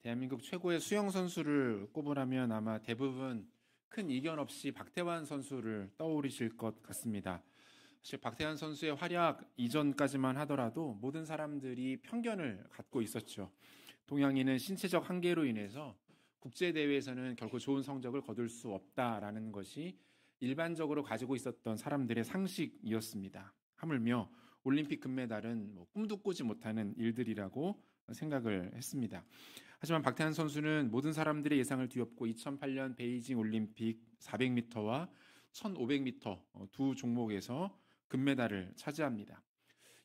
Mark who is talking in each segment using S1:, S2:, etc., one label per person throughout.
S1: 대한민국 최고의 수영 선수를 꼽으라면 아마 대부분 큰 이견 없이 박태환 선수를 떠올리실 것 같습니다. 사실 박태환 선수의 활약 이전까지만 하더라도 모든 사람들이 편견을 갖고 있었죠. 동양인은 신체적 한계로 인해서 국제대회에서는 결코 좋은 성적을 거둘 수 없다라는 것이 일반적으로 가지고 있었던 사람들의 상식이었습니다. 하물며 올림픽 금메달은 꿈도 꾸지 못하는 일들이라고 생각을 했습니다. 하지만 박태환 선수는 모든 사람들의 예상을 뒤엎고 2008년 베이징 올림픽 400m와 1500m 두 종목에서 금메달을 차지합니다.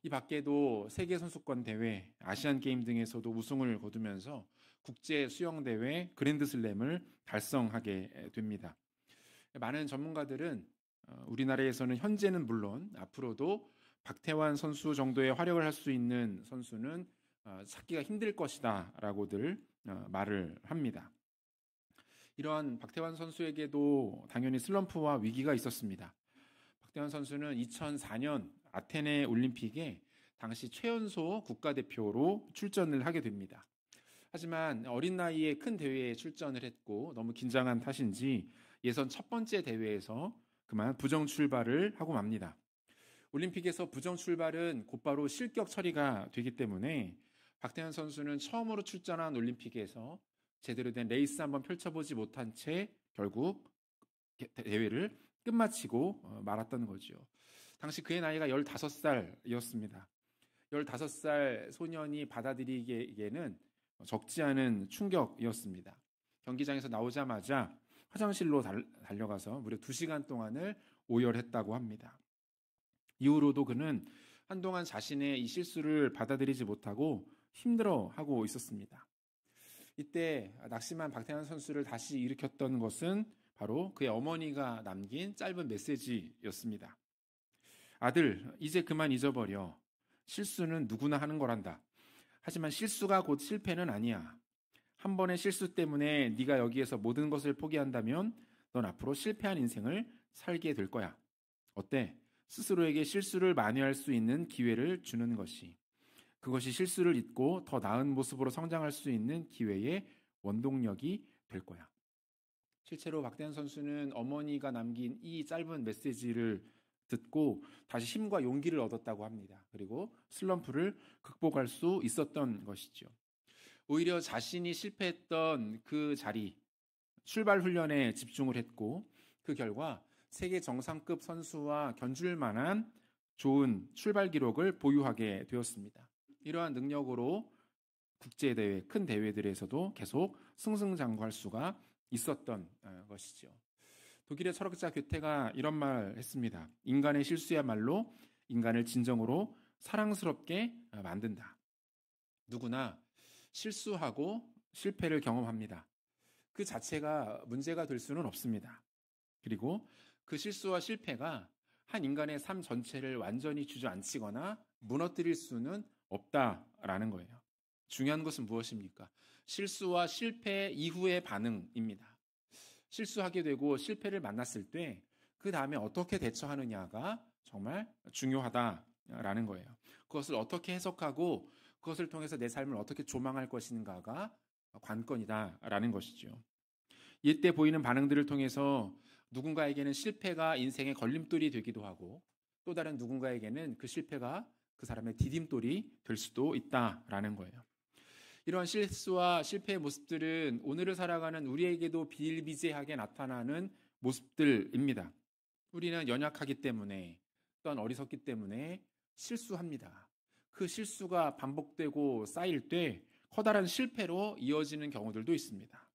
S1: 이 밖에도 세계선수권 대회, 아시안 게임 등에서도 우승을 거두면서 국제 수영대회 그랜드슬램을 달성하게 됩니다. 많은 전문가들은 우리나라에서는 현재는 물론 앞으로도 박태환 선수 정도의 활약을 할 수 있는 선수는 찾기가 힘들 것이다 라고들 말을 합니다. 이러한 박태환 선수에게도 당연히 슬럼프와 위기가 있었습니다. 박태환 선수는 2004년 아테네 올림픽에 당시 최연소 국가대표로 출전을 하게 됩니다. 하지만 어린 나이에 큰 대회에 출전을 했고 너무 긴장한 탓인지 예선 첫 번째 대회에서 그만 부정 출발을 하고 맙니다. 올림픽에서 부정 출발은 곧바로 실격 처리가 되기 때문에 박태환 선수는 처음으로 출전한 올림픽에서 제대로 된 레이스 한번 펼쳐보지 못한 채 결국 대회를 끝마치고 말았던 거죠. 당시 그의 나이가 15살이었습니다. 15살 소년이 받아들이기에는 적지 않은 충격이었습니다. 경기장에서 나오자마자 화장실로 달려가서 무려 2시간 동안을 오열했다고 합니다. 이후로도 그는 한동안 자신의 이 실수를 받아들이지 못하고 힘들어하고 있었습니다. 이때 낙심한 박태환 선수를 다시 일으켰던 것은 바로 그의 어머니가 남긴 짧은 메시지였습니다. 아들, 이제 그만 잊어버려. 실수는 누구나 하는 거란다. 하지만 실수가 곧 실패는 아니야. 한 번의 실수 때문에 네가 여기에서 모든 것을 포기한다면 넌 앞으로 실패한 인생을 살게 될 거야. 어때? 스스로에게 실수를 만회할 수 있는 기회를 주는 것이. 그것이 실수를 잊고 더 나은 모습으로 성장할 수 있는 기회의 원동력이 될 거야. 실제로 박태환 선수는 어머니가 남긴 이 짧은 메시지를 듣고 다시 힘과 용기를 얻었다고 합니다. 그리고 슬럼프를 극복할 수 있었던 것이죠. 오히려 자신이 실패했던 그 자리, 출발 훈련에 집중을 했고 그 결과 세계 정상급 선수와 견줄 만한 좋은 출발 기록을 보유하게 되었습니다. 이러한 능력으로 국제대회, 큰 대회들에서도 계속 승승장구할 수가 있었던 것이죠. 독일의 철학자 괴테가 이런 말을 했습니다. 인간의 실수야말로 인간을 진정으로 사랑스럽게 만든다. 누구나 실수하고 실패를 경험합니다. 그 자체가 문제가 될 수는 없습니다. 그리고 그 실수와 실패가 한 인간의 삶 전체를 완전히 주저앉히거나 무너뜨릴 수는 없다라는 거예요. 중요한 것은 무엇입니까? 실수와 실패 이후의 반응입니다. 실수하게 되고 실패를 만났을 때 그 다음에 어떻게 대처하느냐가 정말 중요하다라는 거예요. 그것을 어떻게 해석하고 그것을 통해서 내 삶을 어떻게 조망할 것인가가 관건이다라는 것이죠. 이때 보이는 반응들을 통해서 누군가에게는 실패가 인생의 걸림돌이 되기도 하고 또 다른 누군가에게는 그 실패가 그 사람의 디딤돌이 될 수도 있다라는 거예요. 이런 실수와 실패의 모습들은 오늘을 살아가는 우리에게도 비일비재하게 나타나는 모습들입니다. 우리는 연약하기 때문에 또한 어리석기 때문에 실수합니다. 그 실수가 반복되고 쌓일 때 커다란 실패로 이어지는 경우들도 있습니다.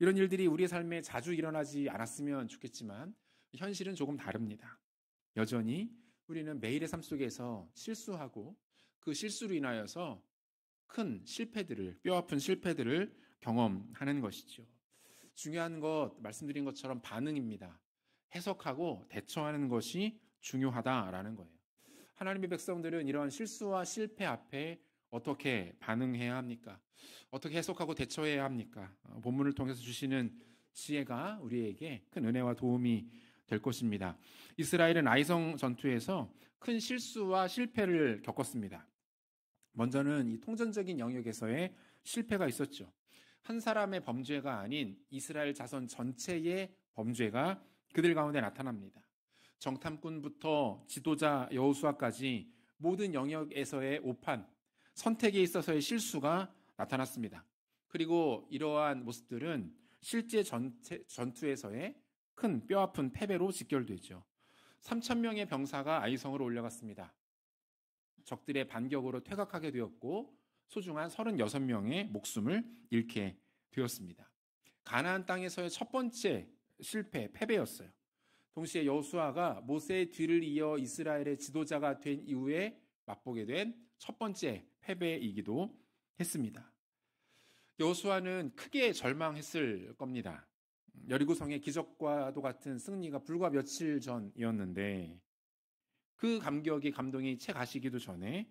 S1: 이런 일들이 우리의 삶에 자주 일어나지 않았으면 좋겠지만 현실은 조금 다릅니다. 여전히 우리는 매일의 삶 속에서 실수하고 그 실수로 인하여서 큰 실패들을, 뼈아픈 실패들을 경험하는 것이죠. 중요한 것, 말씀드린 것처럼 반응입니다. 해석하고 대처하는 것이 중요하다라는 거예요. 하나님의 백성들은 이러한 실수와 실패 앞에 어떻게 반응해야 합니까? 어떻게 해석하고 대처해야 합니까? 본문을 통해서 주시는 지혜가 우리에게 큰 은혜와 도움이 될 것입니다. 이스라엘은 아이성 전투에서 큰 실수와 실패를 겪었습니다. 먼저는 이 통전적인 영역에서의 실패가 있었죠. 한 사람의 범죄가 아닌 이스라엘 자손 전체의 범죄가 그들 가운데 나타납니다. 정탐꾼부터 지도자 여호수아까지 모든 영역에서의 오판, 선택에 있어서의 실수가 나타났습니다. 그리고 이러한 모습들은 실제 전투에서의 큰 뼈아픈 패배로 직결되죠. 3,000명의 병사가 아이성으로 올라갔습니다. 적들의 반격으로 퇴각하게 되었고 소중한 36명의 목숨을 잃게 되었습니다. 가나안 땅에서의 첫 번째 실패, 패배였어요. 동시에 여호수아가 모세의 뒤를 이어 이스라엘의 지도자가 된 이후에 맛보게 된 첫 번째 패배이기도 했습니다. 여호수아는 크게 절망했을 겁니다. 여리고성의 기적과도 같은 승리가 불과 며칠 전이었는데 그 감동이 채 가시기도 전에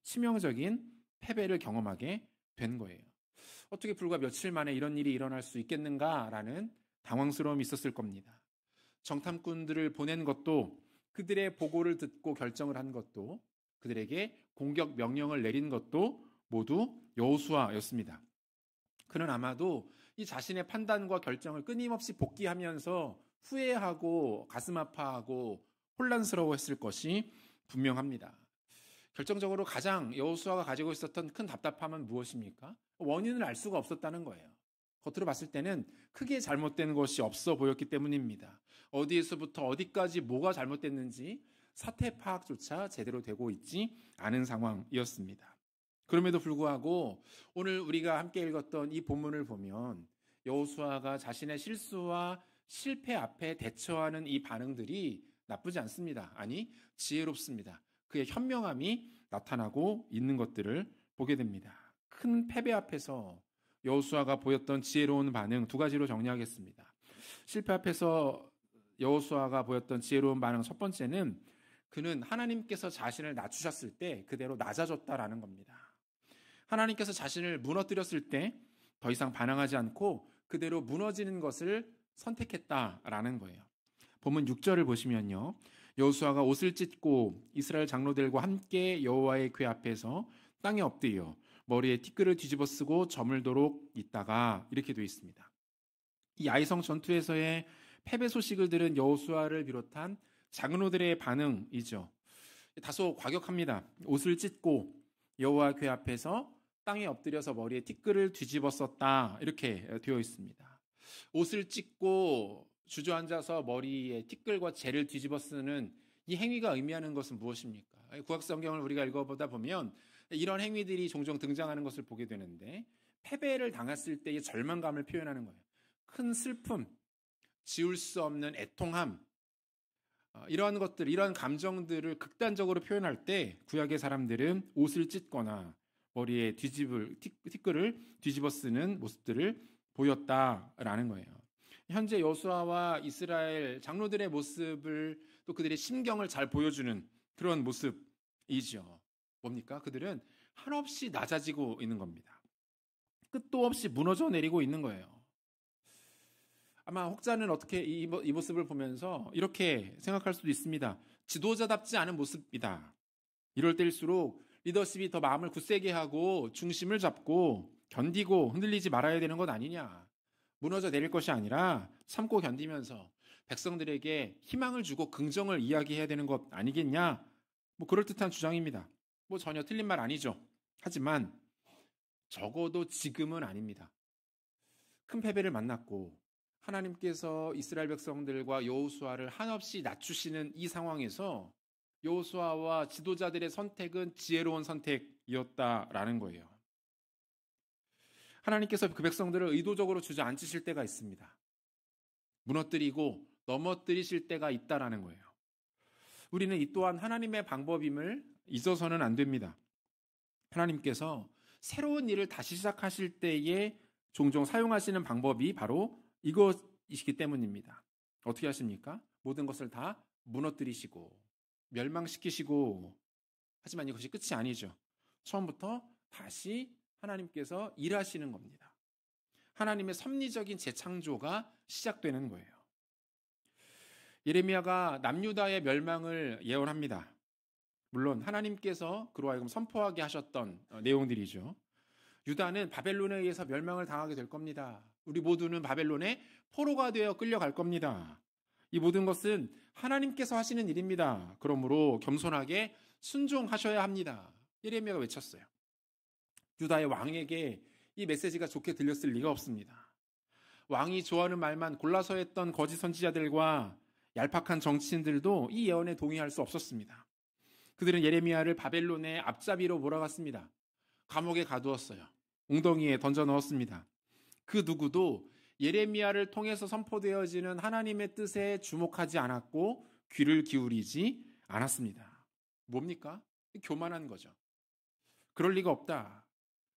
S1: 치명적인 패배를 경험하게 된 거예요. 어떻게 불과 며칠 만에 이런 일이 일어날 수 있겠는가라는 당황스러움이 있었을 겁니다. 정탐꾼들을 보낸 것도, 그들의 보고를 듣고 결정을 한 것도, 그들에게 공격 명령을 내린 것도 모두 여호수아였습니다. 그는 아마도 이 자신의 판단과 결정을 끊임없이 복귀하면서 후회하고 가슴 아파하고 혼란스러워했을 것이 분명합니다. 결정적으로 가장 여호수아가 가지고 있었던 큰 답답함은 무엇입니까? 원인을 알 수가 없었다는 거예요. 겉으로 봤을 때는 크게 잘못된 것이 없어 보였기 때문입니다. 어디에서부터 어디까지 뭐가 잘못됐는지 사태 파악조차 제대로 되고 있지 않은 상황이었습니다. 그럼에도 불구하고 오늘 우리가 함께 읽었던 이 본문을 보면 여호수아가 자신의 실수와 실패 앞에 대처하는 이 반응들이 나쁘지 않습니다. 아니, 지혜롭습니다. 그의 현명함이 나타나고 있는 것들을 보게 됩니다. 큰 패배 앞에서 여호수아가 보였던 지혜로운 반응 두 가지로 정리하겠습니다. 실패 앞에서 여호수아가 보였던 지혜로운 반응 첫 번째는 그는 하나님께서 자신을 낮추셨을 때 그대로 낮아졌다라는 겁니다. 하나님께서 자신을 무너뜨렸을 때 더 이상 반항하지 않고 그대로 무너지는 것을 선택했다라는 거예요. 본문 6절을 보시면요. 여호수아가 옷을 찢고 이스라엘 장로들과 함께 여호와의 궤 앞에서 땅에 엎드려 머리에 티끌을 뒤집어 쓰고 저물도록 있다가 이렇게 되어 있습니다. 이 아이성 전투에서의 패배 소식을 들은 여호수아를 비롯한 장로들의 반응이죠. 다소 과격합니다. 옷을 찢고 여호와 궤 앞에서 땅에 엎드려서 머리에 티끌을 뒤집어 썼다 이렇게 되어 있습니다. 옷을 찢고 주저앉아서 머리에 티끌과 재를 뒤집어 쓰는 이 행위가 의미하는 것은 무엇입니까? 구약 성경을 우리가 읽어보다 보면 이런 행위들이 종종 등장하는 것을 보게 되는데 패배를 당했을 때의 절망감을 표현하는 거예요. 큰 슬픔, 지울 수 없는 애통함, 이러한 것들, 이러한 감정들을 극단적으로 표현할 때 구약의 사람들은 옷을 찢거나 머리에 티끌을 뒤집어 쓰는 모습들을 보였다라는 거예요. 현재 여호수아와 이스라엘 장로들의 모습을 또 그들의 심경을 잘 보여주는 그런 모습이죠. 뭡니까? 그들은 한없이 낮아지고 있는 겁니다. 끝도 없이 무너져 내리고 있는 거예요. 아마 혹자는 어떻게 이 모습을 보면서 이렇게 생각할 수도 있습니다. 지도자답지 않은 모습이다. 이럴 때일수록 리더십이 더 마음을 굳세게 하고 중심을 잡고 견디고 흔들리지 말아야 되는 것 아니냐. 무너져 내릴 것이 아니라 참고 견디면서 백성들에게 희망을 주고 긍정을 이야기해야 되는 것 아니겠냐. 그럴듯한 주장입니다. 전혀 틀린 말 아니죠. 하지만 적어도 지금은 아닙니다. 큰 패배를 만났고 하나님께서 이스라엘 백성들과 여호수아를 한없이 낮추시는 이 상황에서 여호수아와 지도자들의 선택은 지혜로운 선택이었다라는 거예요. 하나님께서 그 백성들을 의도적으로 주저앉히실 때가 있습니다. 무너뜨리고 넘어뜨리실 때가 있다라는 거예요. 우리는 이 또한 하나님의 방법임을 잊어서는 안 됩니다. 하나님께서 새로운 일을 다시 시작하실 때에 종종 사용하시는 방법이 바로 이것이기 때문입니다. 어떻게 하십니까? 모든 것을 다 무너뜨리시고 멸망시키시고, 하지만 이것이 끝이 아니죠. 처음부터 다시 하나님께서 일하시는 겁니다. 하나님의 섭리적인 재창조가 시작되는 거예요. 예레미야가 남유다의 멸망을 예언합니다. 물론 하나님께서 그로 하여금 선포하게 하셨던 내용들이죠. 유다는 바벨론에 의해서 멸망을 당하게 될 겁니다. 우리 모두는 바벨론에 포로가 되어 끌려갈 겁니다. 이 모든 것은 하나님께서 하시는 일입니다. 그러므로 겸손하게 순종하셔야 합니다. 예레미야가 외쳤어요. 유다의 왕에게 이 메시지가 좋게 들렸을 리가 없습니다. 왕이 좋아하는 말만 골라서 했던 거짓 선지자들과 얄팍한 정치인들도 이 예언에 동의할 수 없었습니다. 그들은 예레미야를 바벨론의 앞잡이로 몰아갔습니다. 감옥에 가두었어요. 웅덩이에 던져 넣었습니다. 그 누구도 예레미야를 통해서 선포되어지는 하나님의 뜻에 주목하지 않았고 귀를 기울이지 않았습니다. 뭡니까? 교만한 거죠. 그럴 리가 없다.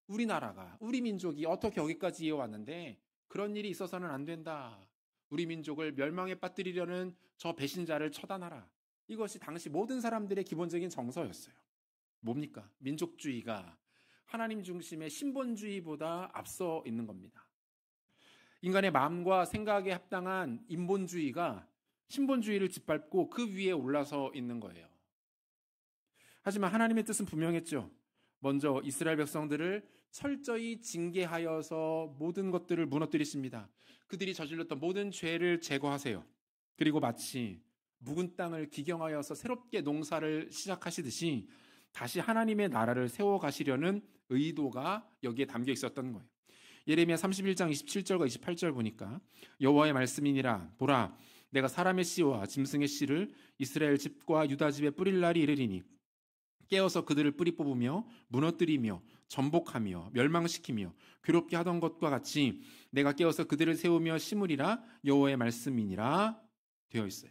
S1: 우리나라가, 우리 민족이 어떻게 여기까지 이어왔는데 그런 일이 있어서는 안 된다. 우리 민족을 멸망에 빠뜨리려는 저 배신자를 처단하라. 이것이 당시 모든 사람들의 기본적인 정서였어요. 뭡니까? 민족주의가 하나님 중심의 신본주의보다 앞서 있는 겁니다. 인간의 마음과 생각에 합당한 인본주의가 신본주의를 짓밟고 그 위에 올라서 있는 거예요. 하지만 하나님의 뜻은 분명했죠. 먼저 이스라엘 백성들을 철저히 징계하여서 모든 것들을 무너뜨리십니다. 그들이 저질렀던 모든 죄를 제거하세요. 그리고 마치 묵은 땅을 기경하여서 새롭게 농사를 시작하시듯이 다시 하나님의 나라를 세워가시려는 의도가 여기에 담겨 있었던 거예요. 예레미야 31장 27절과 28절 보니까 여호와의 말씀이니라 보라 내가 사람의 씨와 짐승의 씨를 이스라엘 집과 유다 집에 뿌릴 날이 이르리니 깨어서 그들을 뿌리 뽑으며 무너뜨리며 전복하며 멸망시키며 괴롭게 하던 것과 같이 내가 깨어서 그들을 세우며 심으리라 여호와의 말씀이니라 되어 있어요.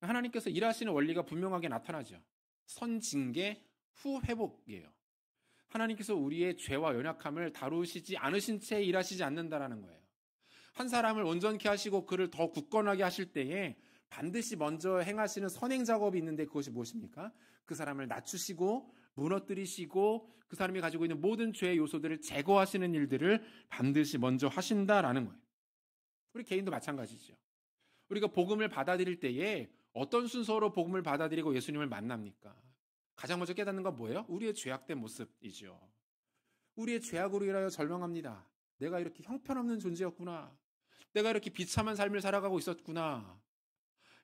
S1: 하나님께서 일하시는 원리가 분명하게 나타나죠. 선징계 후 회복이에요. 하나님께서 우리의 죄와 연약함을 다루시지 않으신 채 일하시지 않는다라는 거예요. 한 사람을 온전케 하시고 그를 더 굳건하게 하실 때에 반드시 먼저 행하시는 선행 작업이 있는데 그것이 무엇입니까? 그 사람을 낮추시고 무너뜨리시고 그 사람이 가지고 있는 모든 죄의 요소들을 제거하시는 일들을 반드시 먼저 하신다라는 거예요. 우리 개인도 마찬가지죠. 우리가 복음을 받아들일 때에 어떤 순서로 복음을 받아들이고 예수님을 만납니까? 가장 먼저 깨닫는 건 뭐예요? 우리의 죄악된 모습이죠. 우리의 죄악으로 인하여 절망합니다. 내가 이렇게 형편없는 존재였구나. 내가 이렇게 비참한 삶을 살아가고 있었구나.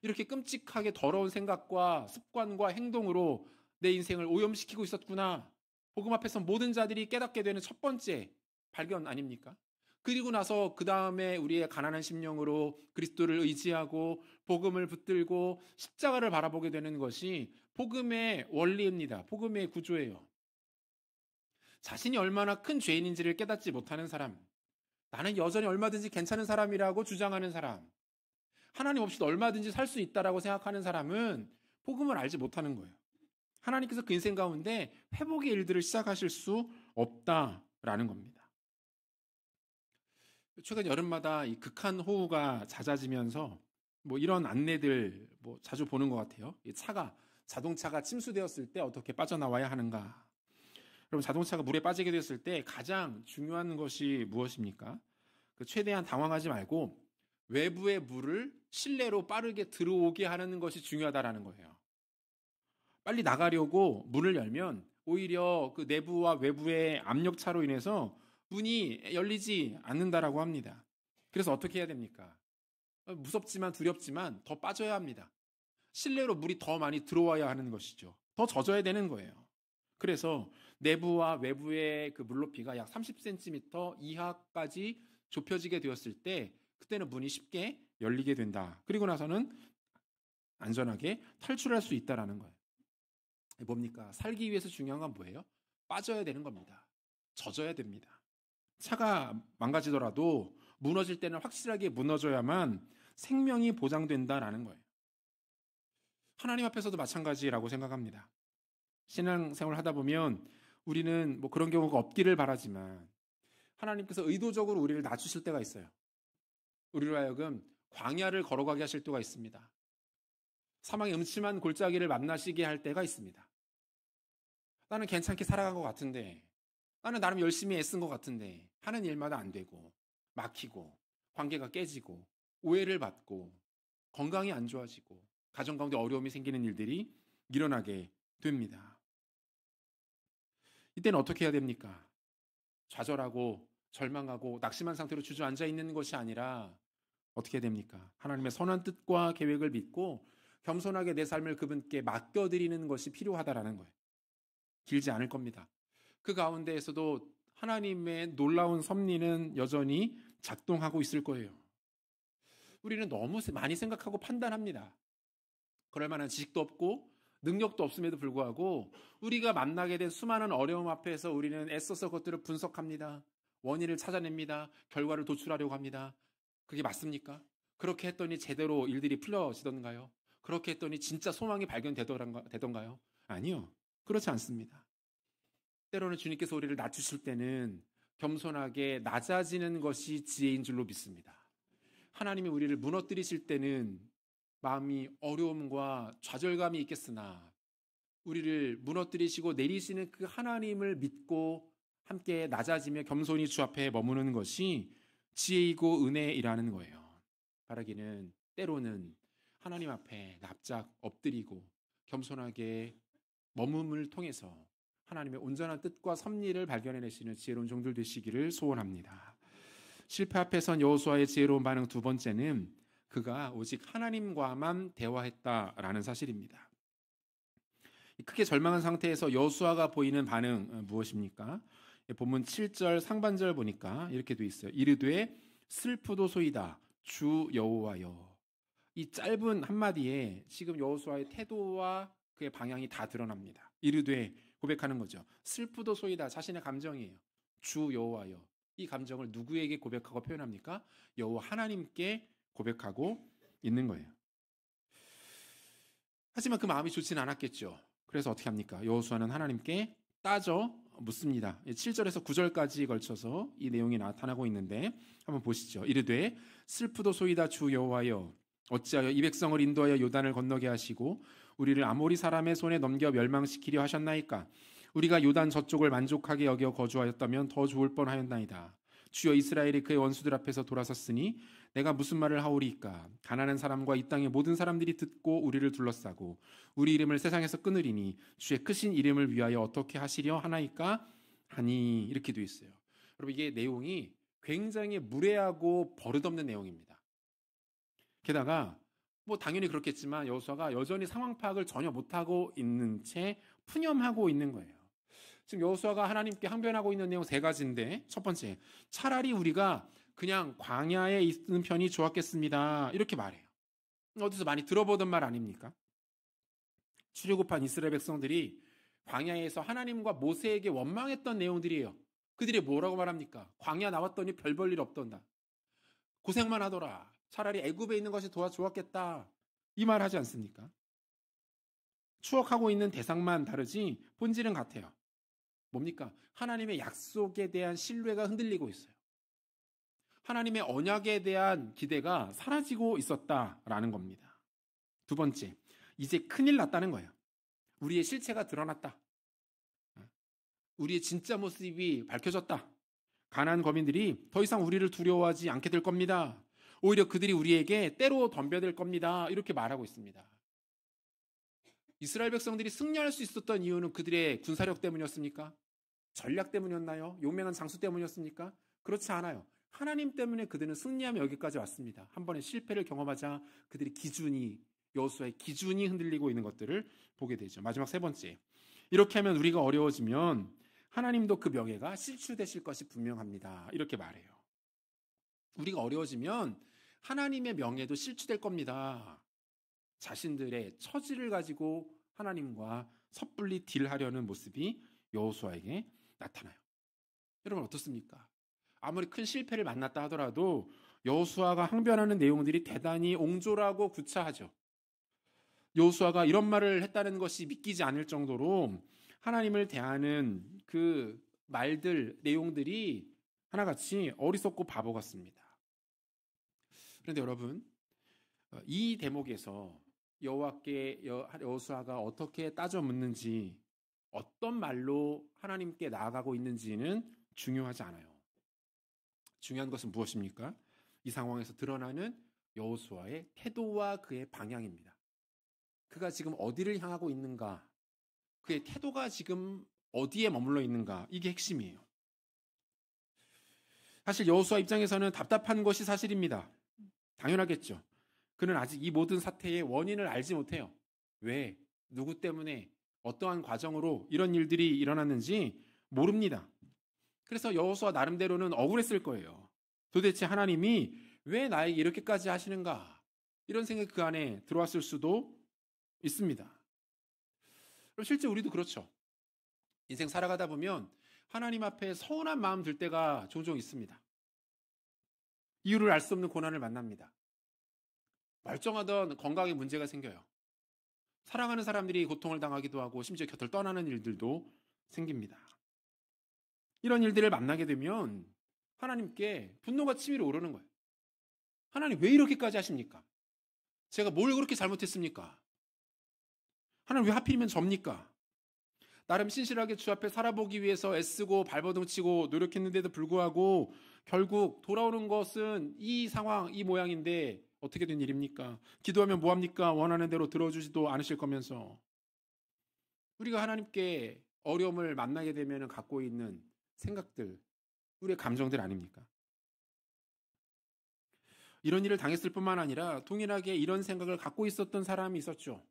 S1: 이렇게 끔찍하게 더러운 생각과 습관과 행동으로 내 인생을 오염시키고 있었구나. 복음 앞에서 모든 자들이 깨닫게 되는 첫 번째 발견 아닙니까? 그리고 나서 그 다음에 우리의 가난한 심령으로 그리스도를 의지하고 복음을 붙들고 십자가를 바라보게 되는 것이 복음의 원리입니다. 복음의 구조예요. 자신이 얼마나 큰 죄인인지를 깨닫지 못하는 사람, 나는 여전히 얼마든지 괜찮은 사람이라고 주장하는 사람, 하나님 없이도 얼마든지 살 수 있다라고 생각하는 사람은 복음을 알지 못하는 거예요. 하나님께서 그 인생 가운데 회복의 일들을 시작하실 수 없다라는 겁니다. 최근 여름마다 이 극한 호우가 잦아지면서 이런 안내들 자주 보는 것 같아요. 이 자동차가 침수되었을 때 어떻게 빠져나와야 하는가. 여러분 자동차가 물에 빠지게 됐을 때 가장 중요한 것이 무엇입니까? 최대한 당황하지 말고 외부의 물을 실내로 빠르게 들어오게 하는 것이 중요하다라는 거예요. 빨리 나가려고 문을 열면 오히려 그 내부와 외부의 압력차로 인해서 문이 열리지 않는다라고 합니다. 그래서 어떻게 해야 됩니까? 무섭지만 두렵지만 더 빠져야 합니다. 실내로 물이 더 많이 들어와야 하는 것이죠. 더 젖어야 되는 거예요. 그래서 내부와 외부의 그 물높이가 약 30cm 이하까지 좁혀지게 되었을 때 그때는 문이 쉽게 열리게 된다. 그리고 나서는 안전하게 탈출할 수 있다라는 거예요. 뭡니까? 살기 위해서 중요한 건 뭐예요? 빠져야 되는 겁니다. 젖어야 됩니다. 차가 망가지더라도 무너질 때는 확실하게 무너져야만 생명이 보장된다라는 거예요. 하나님 앞에서도 마찬가지라고 생각합니다. 신앙생활을 하다 보면 우리는 그런 경우가 없기를 바라지만 하나님께서 의도적으로 우리를 낮추실 때가 있어요. 우리로 하여금 광야를 걸어가게 하실 때가 있습니다. 사망의 음침한 골짜기를 만나시게 할 때가 있습니다. 나는 괜찮게 살아간 것 같은데, 나는 나름 열심히 애쓴 것 같은데 하는 일마다 안 되고 막히고 관계가 깨지고 오해를 받고 건강이 안 좋아지고 가정 가운데 어려움이 생기는 일들이 일어나게 됩니다. 이때는 어떻게 해야 됩니까? 좌절하고 절망하고 낙심한 상태로 주저앉아 있는 것이 아니라 어떻게 해야 됩니까? 하나님의 선한 뜻과 계획을 믿고 겸손하게 내 삶을 그분께 맡겨드리는 것이 필요하다라는 거예요. 길지 않을 겁니다. 그 가운데에서도 하나님의 놀라운 섭리는 여전히 작동하고 있을 거예요. 우리는 너무 많이 생각하고 판단합니다. 그럴 만한 지식도 없고 능력도 없음에도 불구하고 우리가 만나게 된 수많은 어려움 앞에서 우리는 애써서 그것들을 분석합니다. 원인을 찾아냅니다. 결과를 도출하려고 합니다. 그게 맞습니까? 그렇게 했더니 제대로 일들이 풀려지던가요? 그렇게 했더니 진짜 소망이 발견되던가요? 아니요. 그렇지 않습니다. 때로는 주님께서 우리를 낮추실 때는 겸손하게 낮아지는 것이 지혜인 줄로 믿습니다. 하나님이 우리를 무너뜨리실 때는 마음이 어려움과 좌절감이 있겠으나 우리를 무너뜨리시고 내리시는 그 하나님을 믿고 함께 낮아지며 겸손히 주 앞에 머무는 것이 지혜이고 은혜이라는 거예요. 바라기는 때로는 하나님 앞에 납작 엎드리고 겸손하게 머금을 통해서 하나님의 온전한 뜻과 섭리를 발견해내시는 지혜로운 종들 되시기를 소원합니다. 실패 앞에선 여호수아의 지혜로운 반응 두 번째는 그가 오직 하나님과만 대화했다라는 사실입니다. 크게 절망한 상태에서 여호수아가 보이는 반응 무엇입니까? 본문 7절 상반절 보니까 이렇게 돼 있어요. 이르되 슬프도소이다 주 여호와여. 이 짧은 한마디에 지금 여호수아의 태도와 그의 방향이 다 드러납니다. 이르되 고백하는 거죠. 슬프도소이다 자신의 감정이에요. 주 여호와여. 이 감정을 누구에게 고백하고 표현합니까? 여호와 하나님께 고백하고 있는 거예요. 하지만 그 마음이 좋지는 않았겠죠. 그래서 어떻게 합니까? 여호수아는 하나님께 따져 묻습니다. 7절에서 9절까지 걸쳐서 이 내용이 나타나고 있는데 한번 보시죠. 이르되 슬프도소이다 주 여호와여 어찌하여 이 백성을 인도하여 요단을 건너게 하시고 우리를 아모리 사람의 손에 넘겨 멸망시키려 하셨나이까? 우리가 요단 저쪽을 만족하게 여겨 거주하였다면 더 좋을 뻔하였나이다. 주여 이스라엘이 그의 원수들 앞에서 돌아섰으니 내가 무슨 말을 하오리이까? 가난한 사람과 이 땅의 모든 사람들이 듣고 우리를 둘러싸고 우리 이름을 세상에서 끊으리니 주의 크신 이름을 위하여 어떻게 하시려 하나이까? 하니 이렇게 되어 있어요. 여러분 이게 내용이 굉장히 무례하고 버릇없는 내용입니다. 게다가 뭐 당연히 그렇겠지만 여호수아가 여전히 상황 파악을 전혀 못하고 있는 채 푸념하고 있는 거예요. 지금 여호수아가 하나님께 항변하고 있는 내용 세 가지인데 첫 번째, 차라리 우리가 그냥 광야에 있는 편이 좋았겠습니다. 이렇게 말해요. 어디서 많이 들어보던 말 아닙니까? 출애굽한 이스라엘 백성들이 광야에서 하나님과 모세에게 원망했던 내용들이에요. 그들이 뭐라고 말합니까? 광야 나왔더니 별 볼 일 없던다. 고생만 하더라. 차라리 애굽에 있는 것이 더 좋았겠다. 이 말 하지 않습니까? 추억하고 있는 대상만 다르지 본질은 같아요. 뭡니까? 하나님의 약속에 대한 신뢰가 흔들리고 있어요. 하나님의 언약에 대한 기대가 사라지고 있었다라는 겁니다. 두 번째, 이제 큰일 났다는 거예요. 우리의 실체가 드러났다. 우리의 진짜 모습이 밝혀졌다. 가나안 거민들이 더 이상 우리를 두려워하지 않게 될 겁니다. 오히려 그들이 우리에게 때로 덤벼들 겁니다. 이렇게 말하고 있습니다. 이스라엘 백성들이 승리할 수 있었던 이유는 그들의 군사력 때문이었습니까? 전략 때문이었나요? 용맹한 장수 때문이었습니까? 그렇지 않아요. 하나님 때문에 그들은 승리하며 여기까지 왔습니다. 한 번의 실패를 경험하자 그들의 기준이, 여호수아의 기준이 흔들리고 있는 것들을 보게 되죠. 마지막 세 번째, 이렇게 하면 우리가 어려워지면 하나님도 그 명예가 실추되실 것이 분명합니다. 이렇게 말해요. 우리가 어려워지면 하나님의 명예도 실추될 겁니다. 자신들의 처지를 가지고 하나님과 섣불리 딜하려는 모습이 여호수아에게 나타나요. 여러분 어떻습니까? 아무리 큰 실패를 만났다 하더라도 여호수아가 항변하는 내용들이 대단히 옹졸하고 구차하죠. 여호수아가 이런 말을 했다는 것이 믿기지 않을 정도로 하나님을 대하는 그 말들, 내용들이 하나같이 어리석고 바보 같습니다. 그런데 여러분, 이 대목에서 여호수아가 어떻게 따져 묻는지, 어떤 말로 하나님께 나아가고 있는지는 중요하지 않아요. 중요한 것은 무엇입니까? 이 상황에서 드러나는 여호수아의 태도와 그의 방향입니다. 그가 지금 어디를 향하고 있는가? 그의 태도가 지금 어디에 머물러 있는가, 이게 핵심이에요. 사실 여호수아 입장에서는 답답한 것이 사실입니다. 당연하겠죠. 그는 아직 이 모든 사태의 원인을 알지 못해요. 왜, 누구 때문에, 어떠한 과정으로 이런 일들이 일어났는지 모릅니다. 그래서 여호수아 나름대로는 억울했을 거예요. 도대체 하나님이 왜 나에게 이렇게까지 하시는가? 이런 생각이 그 안에 들어왔을 수도 있습니다. 그럼 실제 우리도 그렇죠. 인생 살아가다 보면 하나님 앞에 서운한 마음 들 때가 종종 있습니다. 이유를 알 수 없는 고난을 만납니다. 멀쩡하던 건강에 문제가 생겨요. 사랑하는 사람들이 고통을 당하기도 하고 심지어 곁을 떠나는 일들도 생깁니다. 이런 일들을 만나게 되면 하나님께 분노가 치밀어 오르는 거예요. 하나님 왜 이렇게까지 하십니까? 제가 뭘 그렇게 잘못했습니까? 하나님 왜 하필이면 접니까? 나름 신실하게 주 앞에 살아보기 위해서 애쓰고 발버둥 치고 노력했는데도 불구하고 결국 돌아오는 것은 이 상황, 이 모양인데 어떻게 된 일입니까? 기도하면 뭐합니까? 원하는 대로 들어주지도 않으실 거면서. 우리가 하나님께 어려움을 만나게 되면 갖고 있는 생각들, 우리의 감정들 아닙니까? 이런 일을 당했을 뿐만 아니라 동일하게 이런 생각을 갖고 있었던 사람이 있었죠.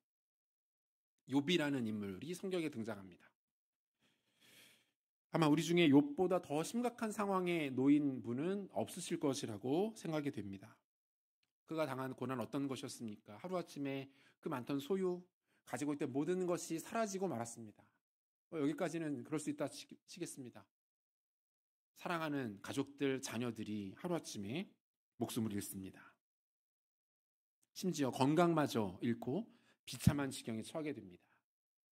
S1: 욥이라는 인물이 성경에 등장합니다. 아마 우리 중에 욥보다 더 심각한 상황에 놓인 분은 없으실 것이라고 생각이 됩니다. 그가 당한 고난은 어떤 것이었습니까? 하루아침에 그 많던 소유, 가지고 있던 모든 것이 사라지고 말았습니다. 여기까지는 그럴 수 있다 치겠습니다. 사랑하는 가족들, 자녀들이 하루아침에 목숨을 잃습니다. 심지어 건강마저 잃고 비참한 지경에 처하게 됩니다.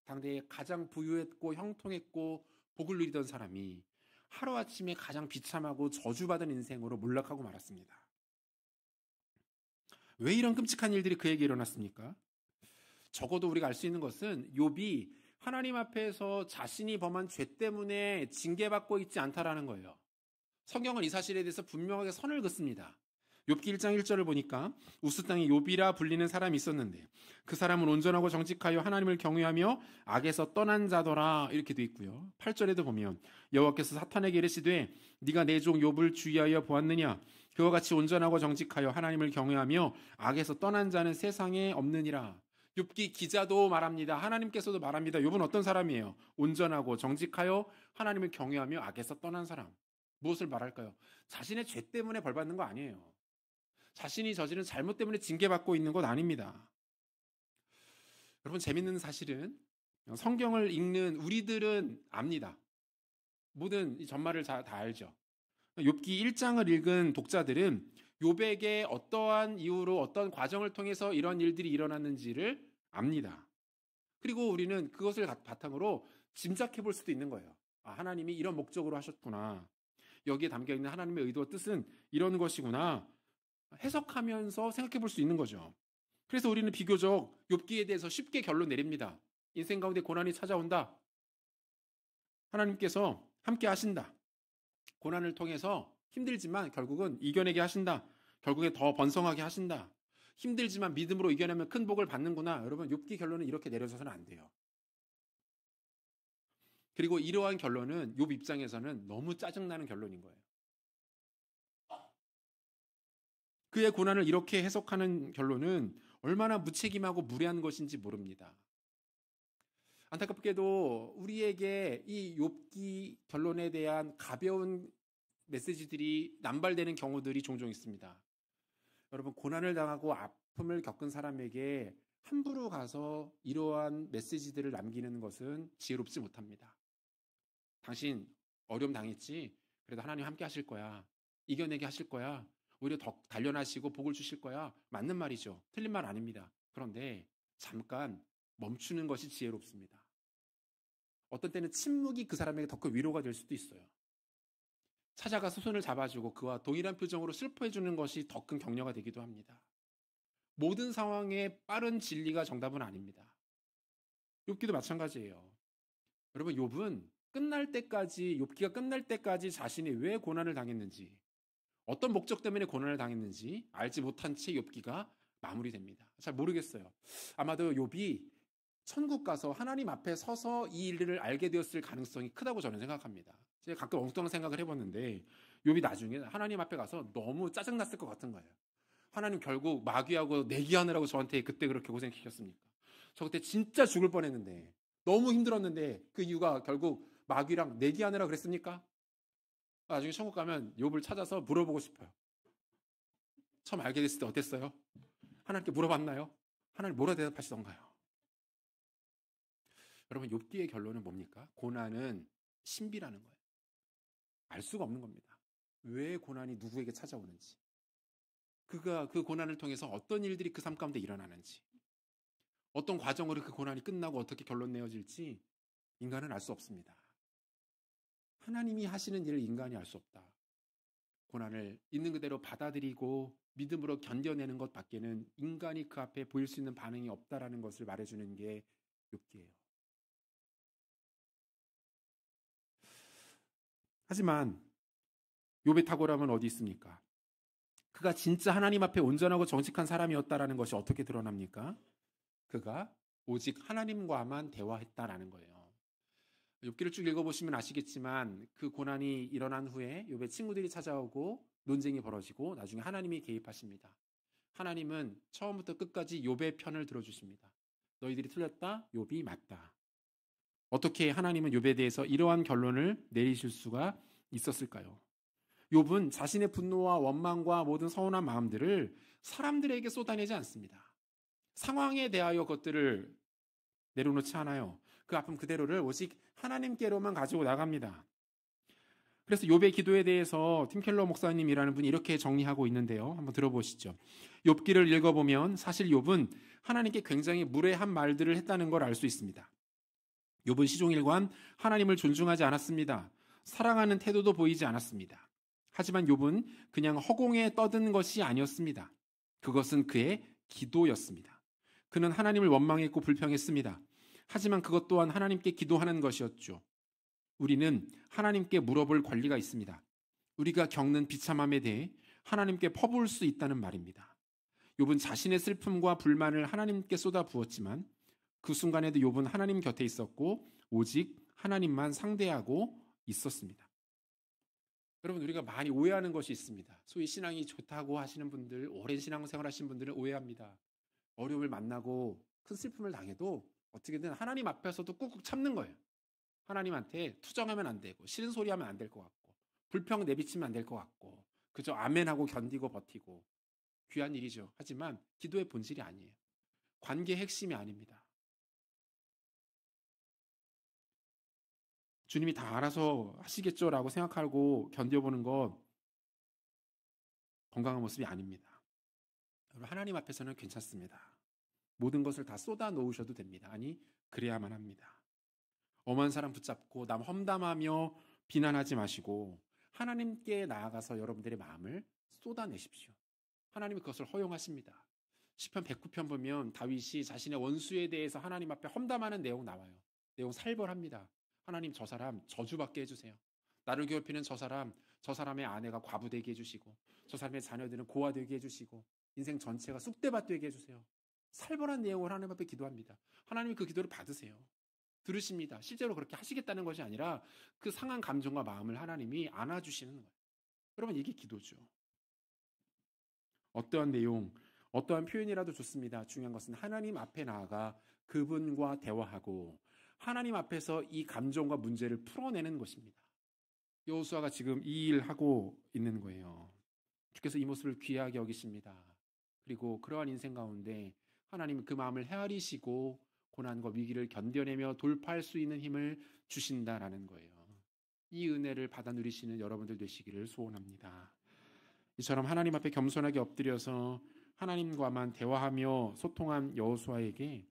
S1: 당대에 가장 부유했고 형통했고 복을 누리던 사람이 하루아침에 가장 비참하고 저주받은 인생으로 몰락하고 말았습니다. 왜 이런 끔찍한 일들이 그에게 일어났습니까? 적어도 우리가 알 수 있는 것은 욥이 하나님 앞에서 자신이 범한 죄 때문에 징계받고 있지 않다라는 거예요. 성경은 이 사실에 대해서 분명하게 선을 긋습니다. 욥기 1장 1절을 보니까 우스 땅에 욥이라 불리는 사람이 있었는데 그 사람은 온전하고 정직하여 하나님을 경외하며 악에서 떠난 자더라, 이렇게 돼 있고요. 8절에도 보면 여호와께서 사탄에게 이르시되 네가 내 종 욥을 주의하여 보았느냐? 그와 같이 온전하고 정직하여 하나님을 경외하며 악에서 떠난 자는 세상에 없느니라. 욥기 기자도 말합니다. 하나님께서도 말합니다. 욥은 어떤 사람이에요? 온전하고 정직하여 하나님을 경외하며 악에서 떠난 사람. 무엇을 말할까요? 자신의 죄 때문에 벌 받는 거 아니에요. 자신이 저지른 잘못 때문에 징계받고 있는 것 아닙니다. 여러분, 재밌는 사실은 성경을 읽는 우리들은 압니다. 모든 이 전말을 다 알죠. 욥기 1장을 읽은 독자들은 욥에게 어떠한 이유로 어떤 과정을 통해서 이런 일들이 일어났는지를 압니다. 그리고 우리는 그것을 바탕으로 짐작해 볼 수도 있는 거예요. 아, 하나님이 이런 목적으로 하셨구나. 여기에 담겨있는 하나님의 의도와 뜻은 이런 것이구나. 해석하면서 생각해 볼 수 있는 거죠. 그래서 우리는 비교적 욥기에 대해서 쉽게 결론 내립니다. 인생 가운데 고난이 찾아온다. 하나님께서 함께 하신다. 고난을 통해서 힘들지만 결국은 이겨내게 하신다. 결국에 더 번성하게 하신다. 힘들지만 믿음으로 이겨내면 큰 복을 받는구나. 여러분, 욥기 결론은 이렇게 내려져서는 안 돼요. 그리고 이러한 결론은 욥 입장에서는 너무 짜증나는 결론인 거예요. 그의 고난을 이렇게 해석하는 결론은 얼마나 무책임하고 무례한 것인지 모릅니다. 안타깝게도 우리에게 이 욥기 결론에 대한 가벼운 메시지들이 남발되는 경우들이 종종 있습니다. 여러분, 고난을 당하고 아픔을 겪은 사람에게 함부로 가서 이러한 메시지들을 남기는 것은 지혜롭지 못합니다. 당신 어려움 당했지? 그래도 하나님 함께 하실 거야. 이겨내게 하실 거야. 오히려 더 단련하시고 복을 주실 거야. 맞는 말이죠. 틀린 말 아닙니다. 그런데 잠깐 멈추는 것이 지혜롭습니다. 어떤 때는 침묵이 그 사람에게 더 큰 위로가 될 수도 있어요. 찾아가서 손을 잡아주고 그와 동일한 표정으로 슬퍼해주는 것이 더 큰 격려가 되기도 합니다. 모든 상황에 빠른 진리가 정답은 아닙니다. 욥기도 마찬가지예요. 여러분, 욥은 욥기가 끝날 때까지 자신이 왜 고난을 당했는지, 어떤 목적 때문에 고난을 당했는지 알지 못한 채 욥기가 마무리됩니다. 잘 모르겠어요. 아마도 욥이 천국 가서 하나님 앞에 서서 이 일을 알게 되었을 가능성이 크다고 저는 생각합니다. 제가 가끔 엉뚱한 생각을 해봤는데 욥이 나중에 하나님 앞에 가서 너무 짜증났을 것 같은 거예요. 하나님 결국 마귀하고 내기하느라고 저한테 그때 그렇게 고생시켰습니까? 저 그때 진짜 죽을 뻔했는데 너무 힘들었는데 그 이유가 결국 마귀랑 내기하느라 그랬습니까? 나중에 천국 가면 욥을 찾아서 물어보고 싶어요. 처음 알게 됐을 때 어땠어요? 하나님께 물어봤나요? 하나님 뭐라 대답하시던가요? 여러분, 욥기의 결론은 뭡니까? 고난은 신비라는 거예요. 알 수가 없는 겁니다. 왜 고난이 누구에게 찾아오는지, 그가 그 고난을 통해서 어떤 일들이 그 삶 가운데 일어나는지, 어떤 과정으로 그 고난이 끝나고 어떻게 결론 내어질지 인간은 알 수 없습니다. 하나님이 하시는 일을 인간이 알 수 없다. 고난을 있는 그대로 받아들이고 믿음으로 견뎌내는 것 밖에는 인간이 그 앞에 보일 수 있는 반응이 없다라는 것을 말해주는 게 욥기예요. 하지만 욥의 탁월함은 어디 있습니까? 그가 진짜 하나님 앞에 온전하고 정직한 사람이었다라는 것이 어떻게 드러납니까? 그가 오직 하나님과만 대화했다라는 거예요. 욥기를 쭉 읽어보시면 아시겠지만 그 고난이 일어난 후에 욥의 친구들이 찾아오고 논쟁이 벌어지고 나중에 하나님이 개입하십니다. 하나님은 처음부터 끝까지 욥의 편을 들어주십니다. 너희들이 틀렸다, 욥이 맞다. 어떻게 하나님은 욥에 대해서 이러한 결론을 내리실 수가 있었을까요? 욥은 자신의 분노와 원망과 모든 서운한 마음들을 사람들에게 쏟아내지 않습니다. 상황에 대하여 그것들을 내려놓지 않아요. 그 아픔 그대로를 오직 하나님께로만 가지고 나갑니다. 그래서 욥의 기도에 대해서 팀 켈러 목사님이라는 분이 이렇게 정리하고 있는데요. 한번 들어보시죠. 욥기를 읽어보면 사실 욥은 하나님께 굉장히 무례한 말들을 했다는 걸 알 수 있습니다. 욥은 시종일관 하나님을 존중하지 않았습니다. 사랑하는 태도도 보이지 않았습니다. 하지만 욥은 그냥 허공에 떠든 것이 아니었습니다. 그것은 그의 기도였습니다. 그는 하나님을 원망했고 불평했습니다. 하지만 그것 또한 하나님께 기도하는 것이었죠. 우리는 하나님께 물어볼 권리가 있습니다. 우리가 겪는 비참함에 대해 하나님께 퍼부을 수 있다는 말입니다. 욥은 자신의 슬픔과 불만을 하나님께 쏟아부었지만 그 순간에도 욥은 하나님 곁에 있었고 오직 하나님만 상대하고 있었습니다. 여러분, 우리가 많이 오해하는 것이 있습니다. 소위 신앙이 좋다고 하시는 분들, 오랜 신앙생활 하신 분들은 오해합니다. 어려움을 만나고 큰 슬픔을 당해도 어떻게든 하나님 앞에서도 꾹꾹 참는 거예요. 하나님한테 투정하면 안 되고 싫은 소리 하면 안 될 것 같고 불평 내비치면 안 될 것 같고 그저 아멘하고 견디고 버티고 귀한 일이죠. 하지만 기도의 본질이 아니에요. 관계의 핵심이 아닙니다. 주님이 다 알아서 하시겠죠라고 생각하고 견뎌보는 것 건강한 모습이 아닙니다. 여러분, 하나님 앞에서는 괜찮습니다. 모든 것을 다 쏟아 놓으셔도 됩니다. 아니, 그래야만 합니다. 엄한 사람 붙잡고 남 험담하며 비난하지 마시고 하나님께 나아가서 여러분들의 마음을 쏟아내십시오. 하나님이 그것을 허용하십니다. 시편 109편 보면 다윗이 자신의 원수에 대해서 하나님 앞에 험담하는 내용 나와요. 내용 살벌합니다. 하나님, 저 사람 저주받게 해주세요. 나를 괴롭히는 저 사람의 아내가 과부되게 해주시고 저 사람의 자녀들은 고아되게 해주시고 인생 전체가 쑥대밭되게 해주세요. 살벌한 내용을 하나님 앞에 기도합니다. 하나님이 그 기도를 받으세요. 들으십니다. 실제로 그렇게 하시겠다는 것이 아니라 그 상한 감정과 마음을 하나님이 안아주시는 거예요. 여러분, 이게 기도죠. 어떠한 내용, 어떠한 표현이라도 좋습니다. 중요한 것은 하나님 앞에 나아가 그분과 대화하고 하나님 앞에서 이 감정과 문제를 풀어내는 것입니다. 여호수아가 지금 이 일을 하고 있는 거예요. 주께서 이 모습을 귀하게 여기십니다. 그리고 그러한 인생 가운데 하나님은 그 마음을 헤아리시고 고난과 위기를 견뎌내며 돌파할 수 있는 힘을 주신다라는 거예요. 이 은혜를 받아 누리시는 여러분들 되시기를 소원합니다. 이처럼 하나님 앞에 겸손하게 엎드려서 하나님과만 대화하며 소통한 여호수아에게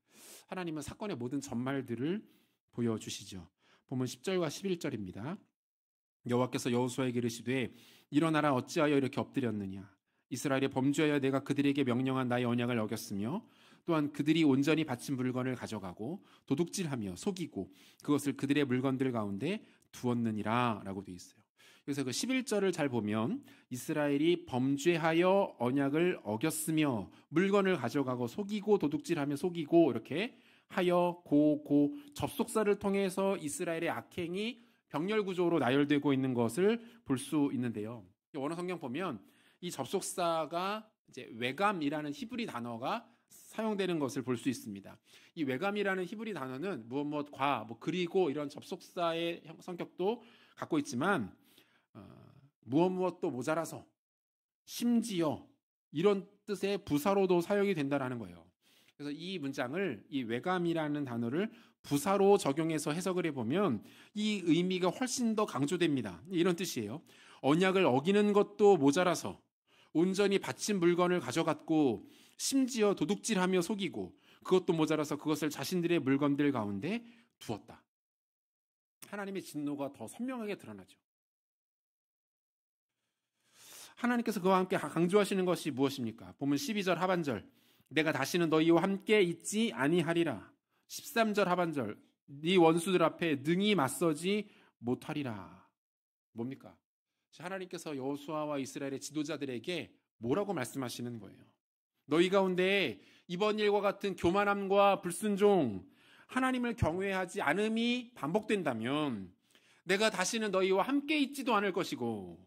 S1: 하나님은 사건의 모든 전말들을 보여주시죠. 본문 10절과 11절입니다. 여호와께서 여호수아에게 이르시되 일어나라, 어찌하여 이렇게 엎드렸느냐. 이스라엘에 범죄하여 내가 그들에게 명령한 나의 언약을 어겼으며 또한 그들이 온전히 바친 물건을 가져가고 도둑질하며 속이고 그것을 그들의 물건들 가운데 두었느니라 라고 되어 있어요. 그래서 그 11절을 잘 보면 이스라엘이 범죄하여 언약을 어겼으며 물건을 가져가고 속이고 도둑질하며 속이고 이렇게 하여 고 접속사를 통해서 이스라엘의 악행이 병렬 구조로 나열되고 있는 것을 볼 수 있는데요. 원어 성경 보면 이 접속사가 이제 외감이라는 히브리 단어가 사용되는 것을 볼 수 있습니다. 이 외감이라는 히브리 단어는 무엇과 그리고 이런 접속사의 성격도 갖고 있지만 무엇도 모자라서 심지어 이런 뜻의 부사로도 사용이 된다는 거예요. 그래서 이 문장을 이 외감이라는 단어를 부사로 적용해서 해석을 해보면 이 의미가 훨씬 더 강조됩니다. 이런 뜻이에요. 언약을 어기는 것도 모자라서 온전히 바친 물건을 가져갔고 심지어 도둑질하며 속이고 그것도 모자라서 그것을 자신들의 물건들 가운데 두었다. 하나님의 진노가 더 선명하게 드러나죠. 하나님께서 그와 함께 강조하시는 것이 무엇입니까? 보면 12절 하반절 내가 다시는 너희와 함께 있지 아니하리라. 13절 하반절 네 원수들 앞에 능히 맞서지 못하리라. 뭡니까? 하나님께서 여호수아와 이스라엘의 지도자들에게 뭐라고 말씀하시는 거예요? 너희 가운데 이번 일과 같은 교만함과 불순종, 하나님을 경외하지 않음이 반복된다면 내가 다시는 너희와 함께 있지도 않을 것이고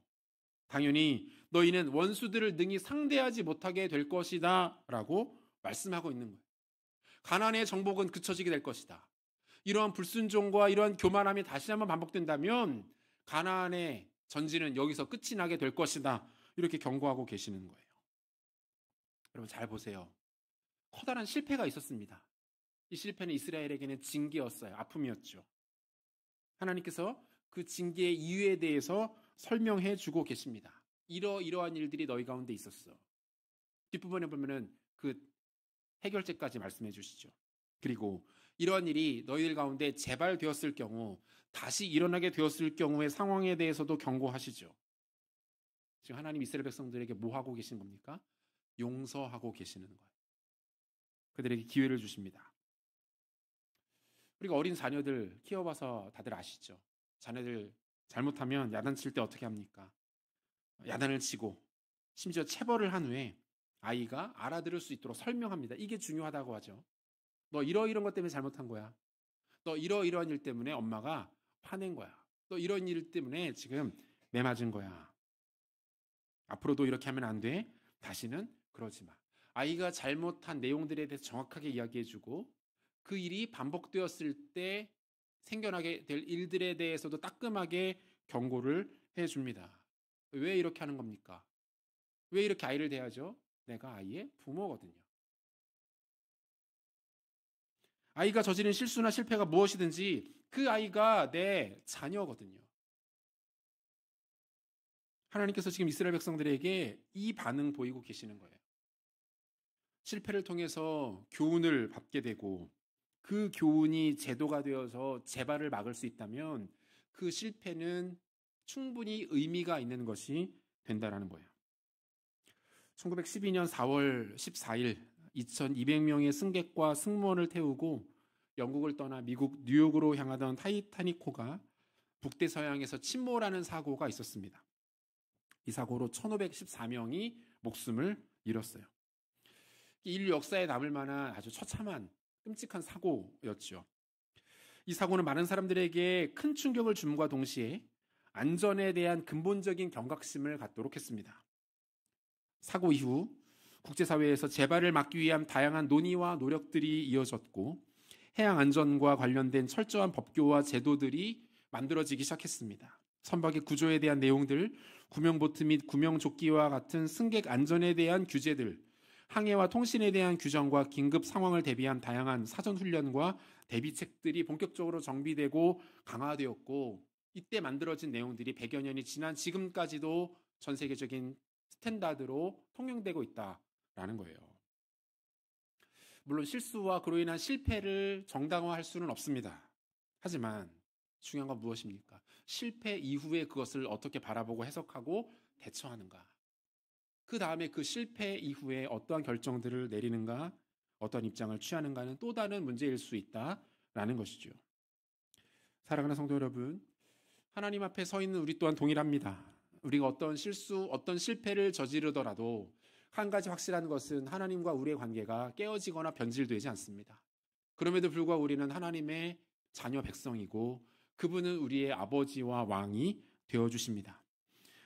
S1: 당연히 너희는 원수들을 능히 상대하지 못하게 될 것이다 라고 말씀하고 있는 거예요. 가나안의 정복은 그쳐지게 될 것이다. 이러한 불순종과 이러한 교만함이 다시 한번 반복된다면 가나안의 전진은 여기서 끝이 나게 될 것이다. 이렇게 경고하고 계시는 거예요. 여러분 잘 보세요. 커다란 실패가 있었습니다. 이 실패는 이스라엘에게는 징계였어요. 아픔이었죠. 하나님께서 그 징계의 이유에 대해서 설명해 주고 계십니다. 이러한 일들이 너희 가운데 있었어. 뒷부분에 보면은 그 해결책까지 말씀해 주시죠. 그리고 이러한 일이 너희들 가운데 재발되었을 경우 다시 일어나게 되었을 경우의 상황에 대해서도 경고하시죠. 지금 하나님 이스라엘 백성들에게 뭐 하고 계신 겁니까? 용서하고 계시는 거예요. 그들에게 기회를 주십니다. 우리가 어린 자녀들 키워봐서 다들 아시죠? 자녀들 잘못하면 야단칠 때 어떻게 합니까? 야단을 치고 심지어 체벌을 한 후에 아이가 알아들을 수 있도록 설명합니다. 이게 중요하다고 하죠. 너 이러이러한 것 때문에 잘못한 거야. 너 이러이러한 일 때문에 엄마가 화낸 거야. 너 이런 일 때문에 지금 매 맞은 거야. 앞으로도 이렇게 하면 안 돼. 다시는 그러지 마. 아이가 잘못한 내용들에 대해서 정확하게 이야기해주고 그 일이 반복되었을 때 생겨나게 될 일들에 대해서도 따끔하게 경고를 해줍니다. 왜 이렇게 하는 겁니까? 왜 이렇게 아이를 대하죠? 내가 아이의 부모거든요. 아이가 저지른 실수나 실패가 무엇이든지 그 아이가 내 자녀거든요. 하나님께서 지금 이스라엘 백성들에게 이 반응 보이고 계시는 거예요. 실패를 통해서 교훈을 받게 되고 그 교훈이 제도가 되어서 재발을 막을 수 있다면 그 실패는 충분히 의미가 있는 것이 된다는 거예요. 1912년 4월 14일 2200명의 승객과 승무원을 태우고 영국을 떠나 미국 뉴욕으로 향하던 타이타닉호가 북대서양에서 침몰하는 사고가 있었습니다. 이 사고로 1514명이 목숨을 잃었어요. 인류 역사에 남을 만한 아주 처참한 끔찍한 사고였죠. 이 사고는 많은 사람들에게 큰 충격을 줌과 동시에 안전에 대한 근본적인 경각심을 갖도록 했습니다. 사고 이후 국제사회에서 재발을 막기 위한 다양한 논의와 노력들이 이어졌고 해양 안전과 관련된 철저한 법규와 제도들이 만들어지기 시작했습니다. 선박의 구조에 대한 내용들, 구명보트 및 구명조끼와 같은 승객 안전에 대한 규제들, 항해와 통신에 대한 규정과 긴급 상황을 대비한 다양한 사전 훈련과 대비책들이 본격적으로 정비되고 강화되었고 이때 만들어진 내용들이 100여 년이 지난 지금까지도 전 세계적인 스탠다드로 통용되고 있다라는 거예요. 물론 실수와 그로 인한 실패를 정당화할 수는 없습니다. 하지만 중요한 건 무엇입니까? 실패 이후에 그것을 어떻게 바라보고 해석하고 대처하는가. 그 다음에 그 실패 이후에 어떠한 결정들을 내리는가, 어떠한 입장을 취하는가는 또 다른 문제일 수 있다라는 것이죠. 사랑하는 성도 여러분, 하나님 앞에 서 있는 우리 또한 동일합니다. 우리가 어떤 실수, 어떤 실패를 저지르더라도 한 가지 확실한 것은 하나님과 우리의 관계가 깨어지거나 변질되지 않습니다. 그럼에도 불구하고 우리는 하나님의 자녀 백성이고 그분은 우리의 아버지와 왕이 되어주십니다.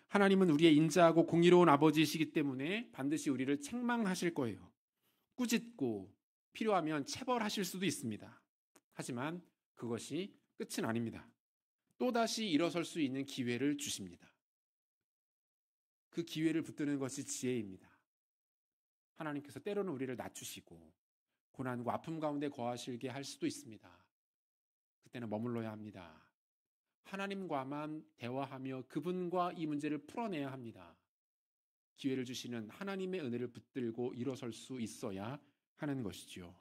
S1: 하나님은 우리의 인자하고 공의로운 아버지이시기 때문에 반드시 우리를 책망하실 거예요. 꾸짖고 필요하면 체벌하실 수도 있습니다. 하지만 그것이 끝은 아닙니다. 또다시 일어설 수 있는 기회를 주십니다. 그 기회를 붙드는 것이 지혜입니다. 하나님께서 때로는 우리를 낮추시고 고난과 아픔 가운데 거하시게 할 수도 있습니다. 그때는 머물러야 합니다. 하나님과만 대화하며 그분과 이 문제를 풀어내야 합니다. 기회를 주시는 하나님의 은혜를 붙들고 일어설 수 있어야 하는 것이지요.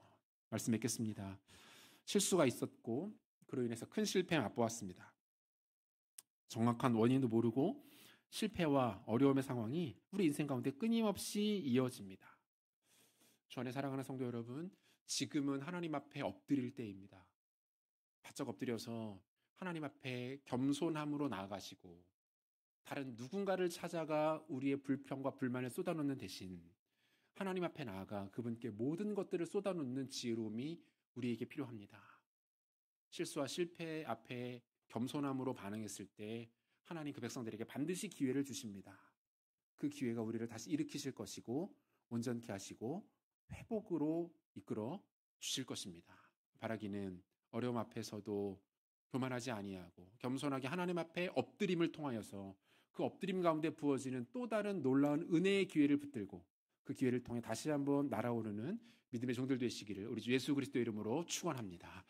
S1: 말씀 맺겠습니다. 실수가 있었고 그로 인해서 큰 실패에 맛보았습니다. 정확한 원인도 모르고 실패와 어려움의 상황이 우리 인생 가운데 끊임없이 이어집니다. 주 안에 사랑하는 성도 여러분, 지금은 하나님 앞에 엎드릴 때입니다. 바짝 엎드려서 하나님 앞에 겸손함으로 나아가시고 다른 누군가를 찾아가 우리의 불평과 불만을 쏟아놓는 대신 하나님 앞에 나아가 그분께 모든 것들을 쏟아놓는 지혜로움이 우리에게 필요합니다. 실수와 실패 앞에 겸손함으로 반응했을 때 하나님 그 백성들에게 반드시 기회를 주십니다. 그 기회가 우리를 다시 일으키실 것이고 온전케 하시고 회복으로 이끌어 주실 것입니다. 바라기는 어려움 앞에서도 교만하지 아니하고 겸손하게 하나님 앞에 엎드림을 통하여서 그 엎드림 가운데 부어지는 또 다른 놀라운 은혜의 기회를 붙들고 그 기회를 통해 다시 한번 날아오르는 믿음의 종들 되시기를 우리 주 예수 그리스도 이름으로 축원합니다.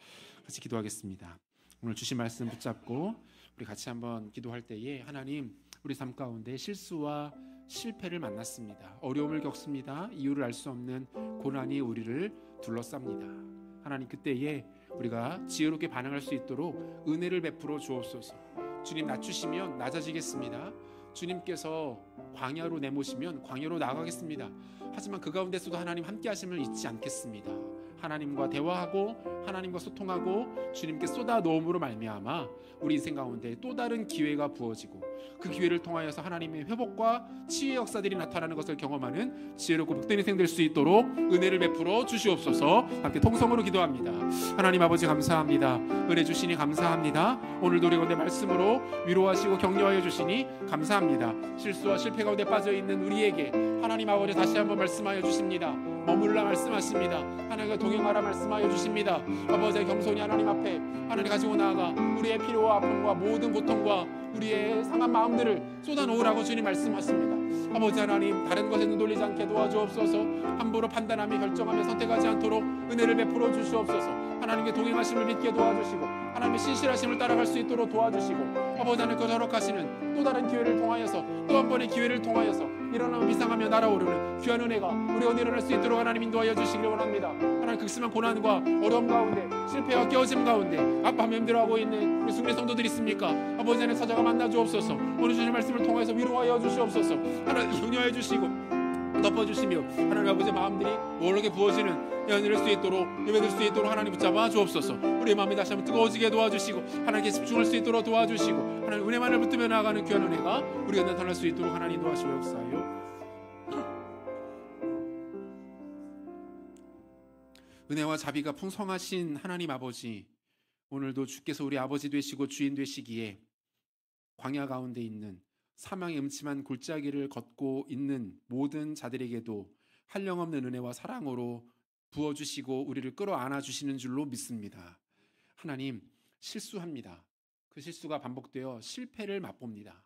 S1: 같이 기도하겠습니다. 오늘 주신 말씀 붙잡고 우리 같이 한번 기도할 때에 하나님, 우리 삶 가운데 실수와 실패를 만났습니다. 어려움을 겪습니다. 이유를 알 수 없는 고난이 우리를 둘러쌉니다. 하나님, 그때에 우리가 지혜롭게 반응할 수 있도록 은혜를 베풀어 주옵소서. 주님, 낮추시면 낮아지겠습니다. 주님께서 광야로 내모시면 광야로 나가겠습니다. 하지만 그 가운데서도 하나님 함께 하심을 잊지 않겠습니다. 하나님과 대화하고 하나님과 소통하고 주님께 쏟아 놓음으로 말미암아 우리 인생 가운데 또 다른 기회가 부어지고 그 기회를 통하여서 하나님의 회복과 치유의 역사들이 나타나는 것을 경험하는 지혜롭고 복된 인생 될 수 있도록 은혜를 베풀어 주시옵소서. 함께 통성으로 기도합니다. 하나님 아버지, 감사합니다. 은혜 주시니 감사합니다. 오늘도 우리 가운데 말씀으로 위로하시고 격려하여 주시니 감사합니다. 실수와 실패 가운데 빠져있는 우리에게 하나님 아버지 다시 한번 말씀하여 주십니다. 머물라 말씀하십니다. 하나님과 동행하라 말씀하여 주십니다. 아버지의 겸손히 하나님 앞에 하나님 가지고 나아가 우리의 필요와 아픔과 모든 고통과 우리의 상한 마음들을 쏟아놓으라고 주님 말씀하십니다. 아버지 하나님, 다른 것에 눈 돌리지 않게 도와주옵소서. 함부로 판단하며 결정하며 선택하지 않도록 은혜를 베풀어 주시옵소서. 하나님의 동행하심을 믿게 도와주시고 하나님의 신실하심을 따라갈 수 있도록 도와주시고 아버지 하나님, 그 저럭하시는 또 다른 기회를 통하여서 또 한 번의 기회를 통하여서 일어나며 비상하며 날아오르는 귀한 은혜가 우리 언니 일어날 수 있도록 하나님 인도하여 주시기를 원합니다. 하나님, 극심한 고난과 어려움 가운데 실패와 깨어짐 가운데 아파하며 힘들어하고 있는 우리 승리 성도들이 있습니까? 아버지 하나님, 찾아가 만나 주옵소서. 오늘 주신 말씀을 통해서 위로하여 주시옵소서. 하나님, 격려해 주시고 덮어주시며 하나님 아버지의 마음들이 모르게 부어지는 연일할 수 있도록 예배될 수 있도록 하나님 붙잡아 주옵소서. 우리의 마음이 다시 한번 뜨거워지게 도와주시고 하나님께 집중할 수 있도록 도와주시고 하나님 은혜만을 붙들며 나아가는 귀한 은혜가 우리가 나타날 수 있도록 하나님 도와주시고 역사하여 은혜와 자비가 풍성하신 하나님 아버지, 오늘도 주께서 우리 아버지 되시고 주인 되시기에 광야 가운데 있는 사망의 음침한 골짜기를 걷고 있는 모든 자들에게도 한량없는 은혜와 사랑으로 부어주시고 우리를 끌어안아 주시는 줄로 믿습니다. 하나님, 실수합니다. 그 실수가 반복되어 실패를 맛봅니다.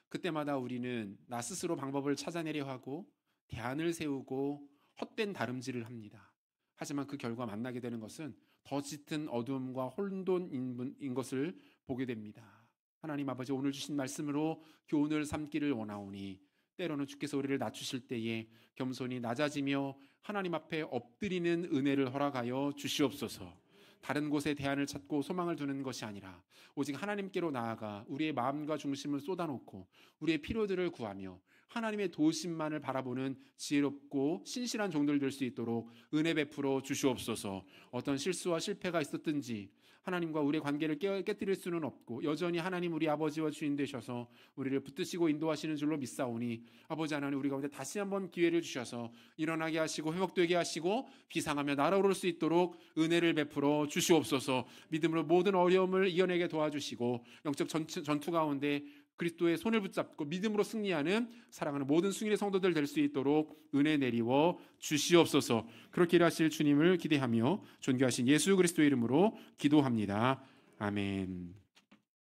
S1: 그때마다 우리는 나 스스로 방법을 찾아내려 하고 대안을 세우고 헛된 다름질을 합니다. 하지만 그 결과 만나게 되는 것은 더 짙은 어두움과 혼돈인 것을 보게 됩니다. 하나님 아버지, 오늘 주신 말씀으로 교훈을 삼기를 원하오니 때로는 주께서 우리를 낮추실 때에 겸손히 낮아지며 하나님 앞에 엎드리는 은혜를 허락하여 주시옵소서. 다른 곳에 대안을 찾고 소망을 두는 것이 아니라 오직 하나님께로 나아가 우리의 마음과 중심을 쏟아놓고 우리의 필요들을 구하며 하나님의 도우심만을 바라보는 지혜롭고 신실한 종들 될 수 있도록 은혜 베풀어 주시옵소서. 어떤 실수와 실패가 있었든지 하나님과 우리의 관계를 깨뜨릴 수는 없고 여전히 하나님 우리 아버지와 주인 되셔서 우리를 붙드시고 인도하시는 줄로 믿사오니 아버지 하나님 우리 가운데 다시 한번 기회를 주셔서 일어나게 하시고 회복되게 하시고 비상하며 날아오를 수 있도록 은혜를 베풀어 주시옵소서. 믿음으로 모든 어려움을 이겨내게 도와주시고 영적 전투 가운데 그리스도의 손을 붙잡고 믿음으로 승리하는 사랑하는 모든 승리의 성도들 될 수 있도록 은혜 내리워 주시옵소서. 그렇게 일하실 주님을 기대하며 존귀하신 예수 그리스도의 이름으로 기도합니다. 아멘.